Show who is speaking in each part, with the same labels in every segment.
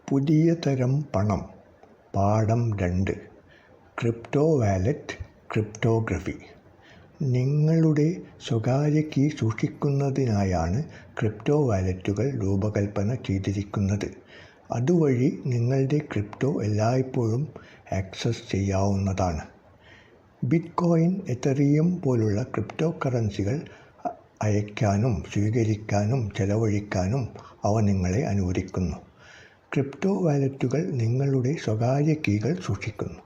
Speaker 1: പുതിയ തരം പണം പാഠം 2 ക്രിപ്റ്റോ വാലറ്റ് ക്രിപ്റ്റോഗ്രഫി. നിങ്ങളുടെ സ്വകാര്യ കീ സൂക്ഷിക്കുന്നതിനായാണ് ക്രിപ്റ്റോ വാലറ്റുകൾ രൂപകൽപ്പന ചെയ്തിരിക്കുന്നത്. അതുവഴി നിങ്ങളുടെ ക്രിപ്റ്റോ എല്ലായ്പ്പോഴും ആക്സസ് ചെയ്യാവുന്നതാണ്. ബിറ്റ്കോയിൻ, എഥറിയം പോലുള്ള ക്രിപ്റ്റോ കറൻസികൾ അയക്കാനും സ്വീകരിക്കാനും ചെലവഴിക്കാനും അവ നിങ്ങളെ അനുവദിക്കുന്നു. ക്രിപ്റ്റോ വാലറ്റുകൾ നിങ്ങളുടെ സ്വകാര്യ കീകൾ സൂക്ഷിക്കുന്നു.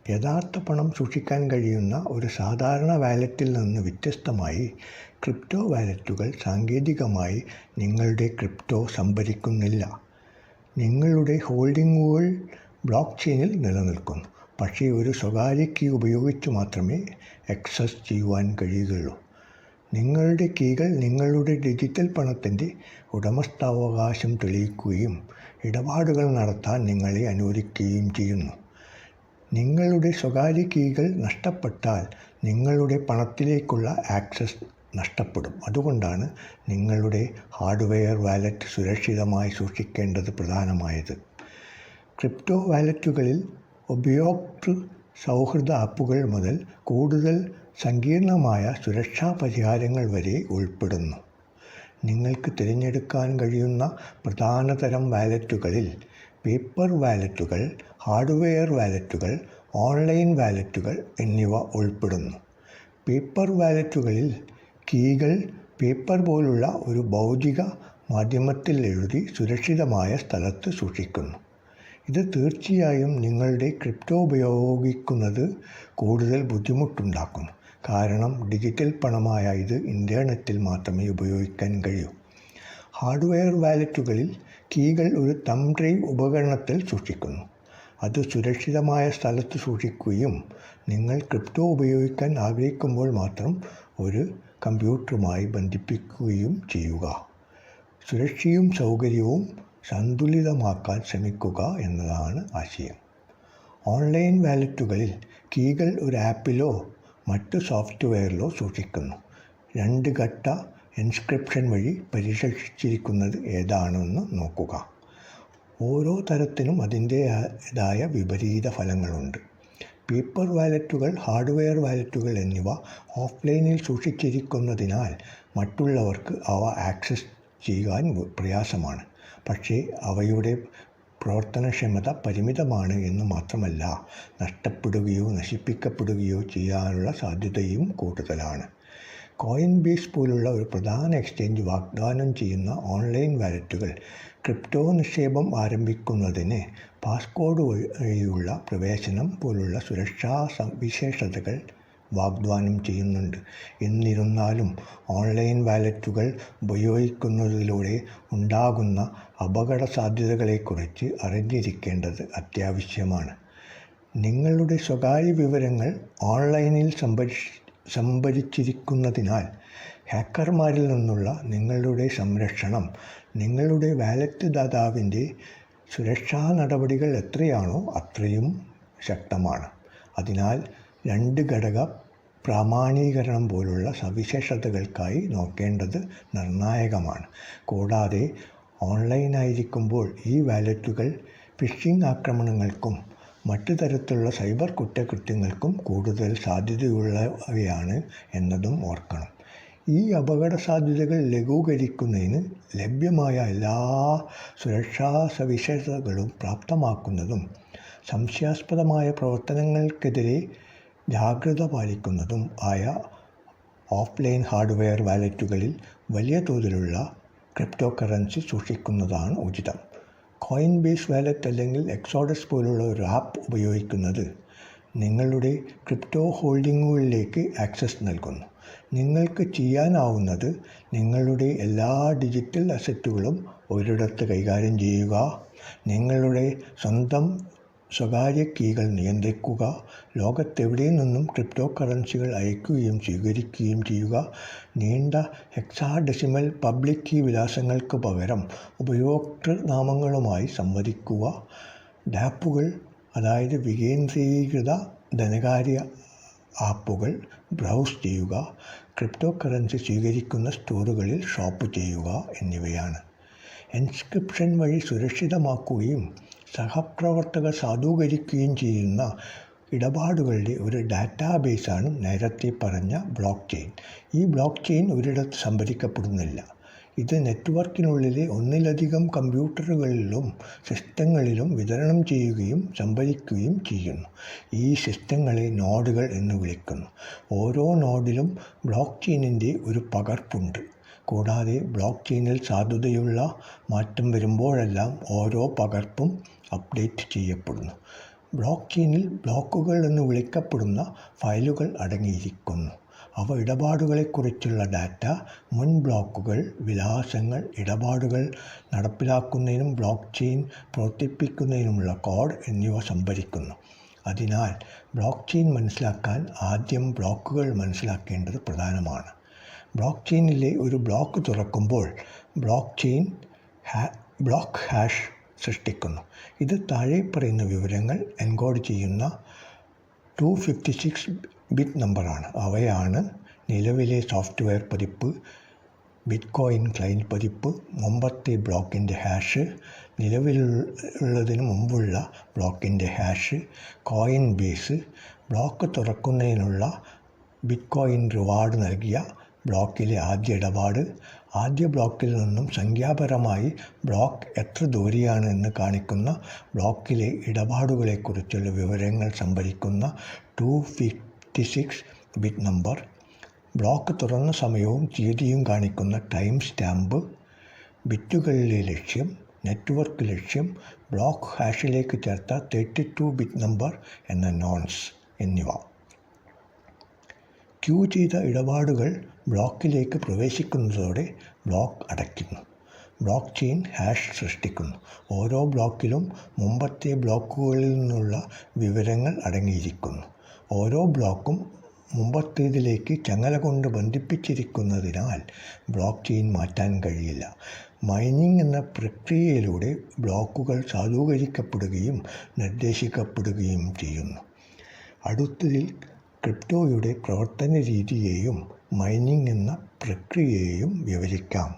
Speaker 1: യഥാർത്ഥ പണം സൂക്ഷിക്കാൻ കഴിയുന്ന ഒരു സാധാരണ വാലറ്റിൽ നിന്ന് വ്യത്യസ്തമായി ക്രിപ്റ്റോ വാലറ്റുകൾ സാങ്കേതികമായി നിങ്ങളുടെ ക്രിപ്റ്റോ സംഭരിക്കുന്നില്ല. നിങ്ങളുടെ ഹോൾഡിങ്ങുകൾ ബ്ലോക്ക് ചെയിനിൽ നിലനിൽക്കുന്നു, പക്ഷേ ഒരു സ്വകാര്യ കീ ഉപയോഗിച്ച് മാത്രമേ ആക്സസ് ചെയ്യുവാൻ കഴിയുകയുള്ളൂ. നിങ്ങളുടെ കീകൾ നിങ്ങളുടെ ഡിജിറ്റൽ പണത്തിൻ്റെ ഉടമസ്ഥാവകാശം തെളിയിക്കുകയും ഇടപാടുകൾ നടത്താൻ നിങ്ങളെ അനുവദിക്കുകയും ചെയ്യുന്നു. നിങ്ങളുടെ സ്വകാര്യ കീകൾ നഷ്ടപ്പെട്ടാൽ നിങ്ങളുടെ പണത്തിലേക്കുള്ള ആക്സസ് നഷ്ടപ്പെടും. അതുകൊണ്ടാണ് നിങ്ങളുടെ ഹാർഡ്വെയർ വാലറ്റ് സുരക്ഷിതമായി സൂക്ഷിക്കേണ്ടത് പ്രധാനമായത്. ക്രിപ്റ്റോ വാലറ്റുകളിൽ ഉപയോക്തൃ സൗഹൃദ ആപ്പുകൾ മുതൽ കൂടുതൽ സങ്കീർണമായ സുരക്ഷാ പരിഹാരങ്ങൾ വരെ ഉൾപ്പെടുന്നു. നിങ്ങൾക്ക് തിരഞ്ഞെടുക്കാൻ കഴിയുന്ന പ്രധാന തരം വാലറ്റുകളിൽ പേപ്പർ വാലറ്റുകൾ, ഹാർഡ്വെയർ വാലറ്റുകൾ, ഓൺലൈൻ വാലറ്റുകൾ എന്നിവ ഉൾപ്പെടുന്നു. പേപ്പർ വാലറ്റുകളിൽ കീകൾ പേപ്പർ പോലുള്ള ഒരു ഭൗതിക മാധ്യമത്തിൽ എഴുതി സുരക്ഷിതമായ സ്ഥലത്ത് സൂക്ഷിക്കുന്നു. ഇത് തീർച്ചയായും നിങ്ങളുടെ ക്രിപ്റ്റോ ഉപയോഗിക്കുന്നത് കൂടുതൽ ബുദ്ധിമുട്ടുണ്ടാക്കുന്നു. കാരണം ഡിജിറ്റൽ പണമായ ഇത് ഇൻ്റർനെറ്റിൽ മാത്രമേ ഉപയോഗിക്കാൻ കഴിയൂ. ഹാർഡ്വെയർ വാലറ്റുകളിൽ കീകൾ ഒരു തംബ് ഡ്രൈവ് ഉപകരണത്തിൽ സൂക്ഷിക്കുന്നു. അത് സുരക്ഷിതമായ സ്ഥലത്ത് സൂക്ഷിക്കുകയും നിങ്ങൾ ക്രിപ്റ്റോ ഉപയോഗിക്കാൻ ആഗ്രഹിക്കുമ്പോൾ മാത്രം ഒരു കമ്പ്യൂട്ടറുമായി ബന്ധിപ്പിക്കുകയും ചെയ്യുക. സുരക്ഷയും സൗകര്യവും സന്തുലിതമാക്കാൻ ശ്രമിക്കുക എന്നതാണ് ആശയം. ഓൺലൈൻ വാലറ്റുകളിൽ കീകൾ ഒരു ആപ്പിലോ മറ്റ് സോഫ്റ്റ്വെയറിലോ സൂക്ഷിക്കുന്നു. 2 ഘട്ട എൻക്രിപ്ഷൻ വഴി പരിരക്ഷിച്ചിരിക്കുന്നത് ഏതാണെന്ന് നോക്കുക. ഓരോ തരത്തിനും അതിൻ്റേതായ വിപരീത ഫലങ്ങളുണ്ട്. പേപ്പർ വാലറ്റുകൾ, ഹാർഡ്വെയർ വാലറ്റുകൾ എന്നിവ ഓഫ്ലൈനിൽ സൂക്ഷിച്ചിരിക്കുന്നതിനാൽ മറ്റുള്ളവർക്ക് അവ ആക്സസ് ചെയ്യാൻ പ്രയാസമാണ്. പക്ഷേ അവയുടെ പ്രവർത്തനക്ഷമത പരിമിതമാണ് എന്ന് മാത്രമല്ല, നഷ്ടപ്പെടുകയോ നശിപ്പിക്കപ്പെടുകയോ ചെയ്യാനുള്ള സാധ്യതയും കൂടുതലാണ്. കോയിൻബേസ് പോലുള്ള ഒരു പ്രധാന എക്സ്ചേഞ്ച് വാഗ്ദാനം ചെയ്യുന്ന ഓൺലൈൻ വാലറ്റുകൾ ക്രിപ്റ്റോ നിക്ഷേപം ആരംഭിക്കുന്നതിന് പാസ്കോഡ് വഴിയുള്ള പ്രവേശനം പോലുള്ള സുരക്ഷാ സവിശേഷതകൾ വാഗ്ദാനം ചെയ്യുന്നുണ്ട്. എന്നിരുന്നാലും ഓൺലൈൻ വാലറ്റുകൾ ഉപയോഗിക്കുന്നതിലൂടെ ഉണ്ടാകുന്ന അപകട സാധ്യതകളെക്കുറിച്ച് അറിഞ്ഞിരിക്കേണ്ടത് അത്യാവശ്യമാണ്. നിങ്ങളുടെ സ്വകാര്യ വിവരങ്ങൾ ഓൺലൈനിൽ സംഭരിച്ചിരിക്കുന്നതിനാൽ ഹാക്കർമാരിൽ നിന്നുള്ള നിങ്ങളുടെ സംരക്ഷണം നിങ്ങളുടെ വാലറ്റ് ദാതാവിൻ്റെ സുരക്ഷാ നടപടികൾ എത്രയാണോ അത്രയും ശക്തമാണ്. അതിനാൽ 2 ഘടക പ്രാമാണീകരണം പോലുള്ള സവിശേഷതകൾക്കായി നോക്കേണ്ടത് നിർണായകമാണ്. കൂടാതെ ഓൺലൈനായിരിക്കുമ്പോൾ ഈ വാലറ്റുകൾ ഫിഷിംഗ് ആക്രമണങ്ങൾക്കും മറ്റു തരത്തിലുള്ള സൈബർ കുറ്റകൃത്യങ്ങൾക്കും കൂടുതൽ സാധ്യതയുള്ളവയാണ് എന്നതും ഓർക്കണം. ഈ അപകട സാധ്യതകൾ ലഘൂകരിക്കുന്നതിന് ലഭ്യമായ എല്ലാ സുരക്ഷാ സവിശേഷതകളും പ്രാപ്തമാക്കുന്നതും സംശയാസ്പദമായ പ്രവർത്തനങ്ങൾക്കെതിരെ ജാഗ്രത പാലിക്കുന്നതും ആയ ഓഫ്ലൈൻ ഹാർഡ്വെയർ വാലറ്റുകളിൽ വലിയ തോതിലുള്ള ക്രിപ്റ്റോ കറൻസി സൂക്ഷിക്കുന്നതാണ് ഉചിതം. കോയിൻബേസ് വാലറ്റ് അല്ലെങ്കിൽ എക്സോഡസ് പോലുള്ള ഒരു ആപ്പ് ഉപയോഗിക്കുന്നത് നിങ്ങളുടെ ക്രിപ്റ്റോ ഹോൾഡിങ്ങുകളിലേക്ക് ആക്സസ് നൽകുന്നു. നിങ്ങൾക്ക് ചെയ്യാനാവുന്നത് നിങ്ങളുടെ എല്ലാ ഡിജിറ്റൽ അസറ്റുകളും ഒരിടത്ത് കൈകാര്യം ചെയ്യുക, നിങ്ങളുടെ സ്വന്തം സ്വകാര്യ കീകൾ നിയന്ത്രിക്കുക, ലോകത്തെവിടെ നിന്നും ക്രിപ്റ്റോ കറൻസികൾ അയക്കുകയും സ്വീകരിക്കുകയും ചെയ്യുക, നീണ്ട ഹെക്സാഡെസിമൽ പബ്ലിക് കീ വിലാസങ്ങൾക്ക് പകരം ഉപയോക്തൃ നാമങ്ങളുമായി സംവദിക്കുക, ഡാപ്പുകൾ അതായത് വികേന്ദ്രീകൃത ധനകാര്യ ആപ്പുകൾ ബ്രൗസ് ചെയ്യുക, ക്രിപ്റ്റോ കറൻസി സ്വീകരിക്കുന്ന സ്റ്റോറുകളിൽ ഷോപ്പ് ചെയ്യുക എന്നിവയാണ്. എൻക്രിപ്ഷൻ വഴി സുരക്ഷിതമാക്കുകയും സഹപ്രവർത്തകർ സാധൂകരിക്കുകയും ചെയ്യുന്ന ഇടപാടുകളുടെ ഒരു ഡാറ്റാബേസാണ് നേരത്തെ പറഞ്ഞ ബ്ലോക്ക് ചെയിൻ. ഈ ബ്ലോക്ക് ചെയിൻ ഒരിടത്ത് സംഭരിക്കപ്പെടുന്നില്ല. ഇത് നെറ്റ്വർക്കിനുള്ളിലെ ഒന്നിലധികം കമ്പ്യൂട്ടറുകളിലും സിസ്റ്റങ്ങളിലും വിതരണം ചെയ്യുകയും സംഭരിക്കുകയും ചെയ്യുന്നു. ഈ സിസ്റ്റങ്ങളെ നോഡുകൾ എന്ന് വിളിക്കുന്നു. ഓരോ നോഡിലും ബ്ലോക്ക് ചെയിനിൻ്റെ ഒരു പകർപ്പുണ്ട്. കൂടാതെ ബ്ലോക്ക് ചെയിനിൽ സാധുതയുള്ള മാറ്റം വരുമ്പോഴെല്ലാം ഓരോ പകർപ്പും അപ്ഡേറ്റ് ചെയ്യപ്പെടുന്നു. ബ്ലോക്ക് ചെയിനിൽ ബ്ലോക്കുകൾ എന്ന് വിളിക്കപ്പെടുന്ന ഫയലുകൾ അടങ്ങിയിരിക്കുന്നു. അവ ഇടപാടുകളെക്കുറിച്ചുള്ള ഡാറ്റ, മുൻ ബ്ലോക്കുകൾ, വിലാസങ്ങൾ, ഇടപാടുകൾ നടപ്പിലാക്കുന്നതിനും ബ്ലോക്ക് ചെയിൻ പ്രവർത്തിപ്പിക്കുന്നതിനുമുള്ള കോഡ് എന്നിവ സംഭരിക്കുന്നു. അതിനാൽ ബ്ലോക്ക് ചെയിൻ മനസ്സിലാക്കാൻ ആദ്യം ബ്ലോക്കുകൾ മനസ്സിലാക്കേണ്ടത് പ്രധാനമാണ്. ബ്ലോക്ക് ചെയിനിലെ ഒരു ബ്ലോക്ക് തുറക്കുമ്പോൾ ബ്ലോക്ക് ചെയിൻ ബ്ലോക്ക് ഹാഷ് സൃഷ്ടിക്കുന്നു. ഇത് താഴെ പറയുന്ന വിവരങ്ങൾ എൻകോഡ് ചെയ്യുന്ന 256 ബിറ്റ് നമ്പറാണ്. അവയാണ് നിലവിലെ സോഫ്റ്റ്വെയർ പതിപ്പ്, ബിറ്റ്കോയിൻ ക്ലയൻറ്റ് പതിപ്പ്, മുമ്പത്തെ ബ്ലോക്കിൻ്റെ ഹാഷ്, നിലവിലുള്ളതിന് മുമ്പുള്ള ബ്ലോക്കിൻ്റെ ഹാഷ്, കോയിൻ ബേസ്, ബ്ലോക്ക് തുറക്കുന്നതിനുള്ള ബിറ്റ്കോയിൻ റിവാർഡ് നൽകിയ ബ്ലോക്കിലെ ആദ്യ ഇടപാട്, ആദ്യ ബ്ലോക്കിൽ നിന്നും സംഖ്യാപരമായി ബ്ലോക്ക് എത്ര ദൂരെയാണ് എന്ന് കാണിക്കുന്ന ബ്ലോക്കിലെ ഇടപാടുകളെക്കുറിച്ചുള്ള വിവരങ്ങൾ സംഭരിക്കുന്ന 256 ബിറ്റ് നമ്പർ, ബ്ലോക്ക് തുറന്ന സമയവും തീയതിയും കാണിക്കുന്ന ടൈം സ്റ്റാമ്പ്, ബിറ്റുകളിലെ ലക്ഷ്യം, നെറ്റ്വർക്ക് ലക്ഷ്യം, ബ്ലോക്ക് ഹാഷിലേക്ക് ചേർത്ത 32 ബിറ്റ് നമ്പർ എന്ന നോൺസ് എന്നിവ. ക്യൂ ചെയ്ത ഇടപാടുകൾ ബ്ലോക്കിലേക്ക് പ്രവേശിക്കുന്നതോടെ ബ്ലോക്ക് അടയ്ക്കുന്നു. ബ്ലോക്ക് ചെയിൻ ഹാഷ് സൃഷ്ടിക്കുന്നു. ഓരോ ബ്ലോക്കിലും മുമ്പത്തെ ബ്ലോക്കുകളിൽ നിന്നുള്ള വിവരങ്ങൾ അടങ്ങിയിരിക്കുന്നു. ഓരോ ബ്ലോക്കും മുമ്പത്തേതിലേക്ക് ചങ്ങല കൊണ്ട് ബന്ധിപ്പിച്ചിരിക്കുന്നതിനാൽ ബ്ലോക്ക് ചെയിൻ മാറ്റാൻ കഴിയില്ല. മൈനിങ് എന്ന പ്രക്രിയയിലൂടെ ബ്ലോക്കുകൾ സാധൂകരിക്കപ്പെടുകയും നിർദ്ദേശിക്കപ്പെടുകയും ചെയ്യുന്നു. അടുത്തതിൽ ക്രിപ്റ്റോയുടെ പ്രവർത്തന രീതിയെയും മൈനിങ് എന്ന പ്രക്രിയയെയും വിവരിക്കാം.